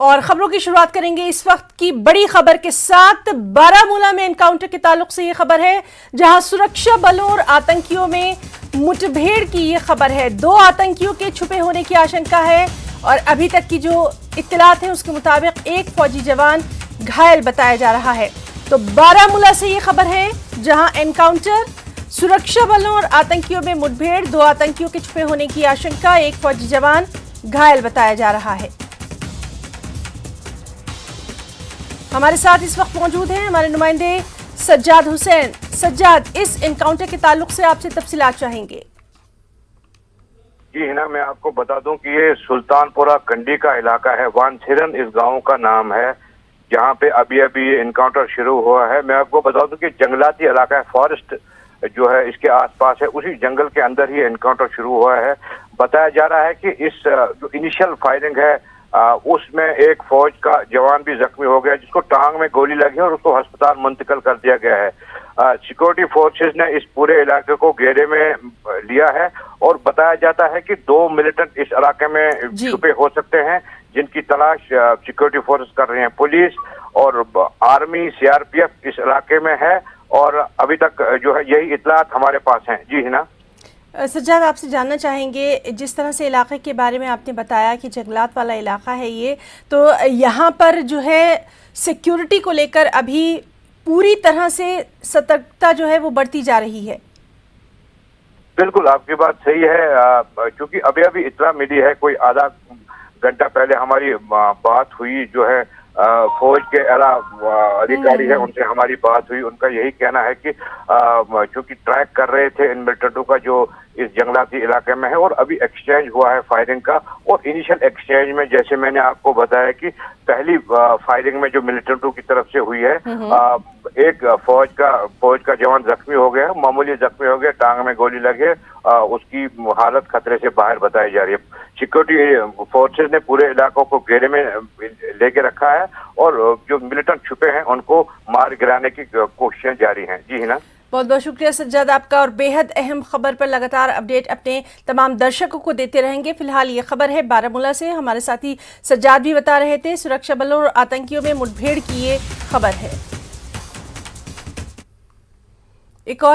और खबरों की शुरुआत करेंगे इस वक्त की बड़ी खबर के साथ। बारामूला में एनकाउंटर के ताल्लुक से ये खबर है, जहां सुरक्षा बलों और आतंकियों में मुठभेड़ की ये खबर है। 2 आतंकियों के छुपे होने की आशंका है और अभी तक की जो इत्तलात है उसके मुताबिक एक फौजी जवान घायल बताया जा रहा है। तो बारामूला से ये खबर है, जहां एनकाउंटर, सुरक्षा बलों और आतंकियों में मुठभेड़, 2 आतंकियों के छुपे होने की आशंका, एक फौजी जवान घायल बताया जा रहा है। हमारे साथ इस वक्त मौजूद हैं हमारे नुमाइंदे सज्जाद हुसैन। सज्जाद, इस एनकाउंटर के ताल्लुक से आपसे तफसीलात चाहेंगे। जी हिना, मैं आपको बता दूं कि ये सुल्तानपुरा कंडी का इलाका है। वानसिरन इस गांव का नाम है, जहां पे अभी अभी ये एनकाउंटर शुरू हुआ है। मैं आपको बता दूं कि जंगलाती इलाका है, फॉरेस्ट जो है इसके आसपास है, उसी जंगल के अंदर ही एनकाउंटर शुरू हुआ है। बताया जा रहा है कि इस जो इनिशियल फायरिंग है उसमें एक फौज का जवान भी जख्मी हो गया, जिसको टांग में गोली लगी और उसको अस्पताल मुंतकिल कर दिया गया है। सिक्योरिटी फोर्सेस ने इस पूरे इलाके को घेरे में लिया है और बताया जाता है कि 2 मिलिटेंट इस इलाके में छुपे हो सकते हैं, जिनकी तलाश सिक्योरिटी फोर्सेस कर रहे हैं। पुलिस और आर्मी, सीआरपीएफ इस इलाके में है और अभी तक जो है यही इत्तलात हमारे पास हैं। जी हिना। सज्जाद, आपसे जानना चाहेंगे, जिस तरह से इलाके के बारे में आपने बताया कि जंगलात वाला इलाका है ये, तो यहाँ पर जो है सिक्योरिटी को लेकर अभी पूरी तरह से सतर्कता जो है वो बढ़ती जा रही है। बिल्कुल, आपकी बात सही है। क्योंकि अभी अभी इत्तला मिली है, कोई आधा घंटा पहले हमारी बात हुई, जो है फौज के आला अधिकारी है, उनसे हमारी बात हुई। उनका यही कहना है कि चूंकि ट्रैक कर रहे थे इन मिलिटेंटों का जो इस जंगलाती इलाके में है, और अभी एक्सचेंज हुआ है फायरिंग का। और इनिशियल एक्सचेंज में, जैसे मैंने आपको बताया कि पहली फायरिंग में जो मिलिटेंटों की तरफ से हुई है, एक फौज का जवान जख्मी हो गया, मामूली जख्मी हो गया, टांग में गोली लगे, उसकी हालत खतरे से बाहर बताई जा रही है। सिक्योरिटी फोर्सेस ने पूरे इलाकों को घेरे में लेके रखा है और जो मिलिटेंट छुपे हैं उनको मार गिराने की कोशिशें जारी हैं। जी हिना, बहुत बहुत शुक्रिया सज्जाद आपका, और बेहद अहम खबर पर लगातार अपडेट अपने तमाम दर्शकों को देते रहेंगे। फिलहाल ये खबर है बारामूला से, हमारे साथी सज्जाद भी बता रहे थे, सुरक्षा बलों और आतंकियों में मुठभेड़ की ये खबर है। एक और